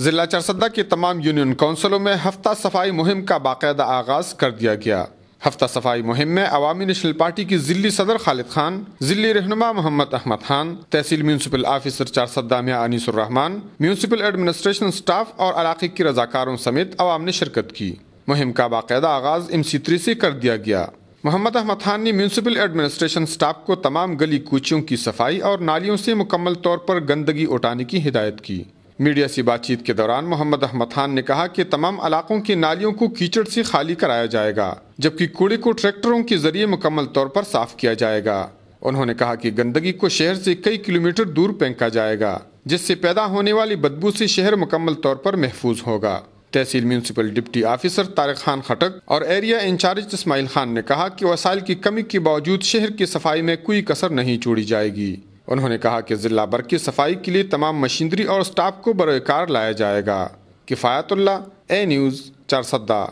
ضلع چارسدہ کے تمام یونین کونسلوں میں ہفتہ صفائی مہم کا باقاعدہ آغاز کر دیا گیا۔ ہفتہ صفائی مہم میں عوامی نیشنل پارٹی کی ضلعی صدر خالد خان، ضلعی رہنما محمد احمد خان، تحصیل میونسپل آفیسر چارسدہ میاں انیس الرحمان، میونسپل ایڈمنسٹریشن سٹاف اور علاقے کی رضاکاروں سمیت عوام نے شرکت کی۔ مہم کا باقاعدہ آغاز MC3 سے کر دیا گیا۔ محمد احمد خان نے میونسپل ایڈمنسٹریشن سٹاف کو تمام گلی کوچیوں کی صفائی اور نالیوں سے مکمل طور پر گندگی اٹھانے کی ہدایت کی۔ میڈیا سے بات چیت کے دوران محمد احمد خان نے کہا کہ تمام علاقوں کی نالیوں کو کیچڑ سے خالی کرایا جائے گا، جبکہ کوڑے کو ٹریکٹروں کے ذریعے مکمل طور پر صاف کیا جائے گا۔ انہوں نے کہا کہ گندگی کو شہر سے کئی کلومیٹر دور پھینکا جائے گا، جس سے پیدا ہونے والی بدبو سے شہر مکمل طور پر محفوظ ہوگا۔ تحصیل municipal deputy officer Tariq Khan Khattak اور ایریا انچارج اسماعیل خان نے کہا کہ وسائل کی کمی کے باوجود شہر کی صفائی میں کوئی کسر نہیں چھوڑی جائے گی۔ انہوں نے کہا کہ ضلع بھر کی صفائی کے لیے تمام مشینری اور سٹاف کو بروئے کار لایا جائے گا۔ کفایت اللہ، اے نیوز، چارسدہ۔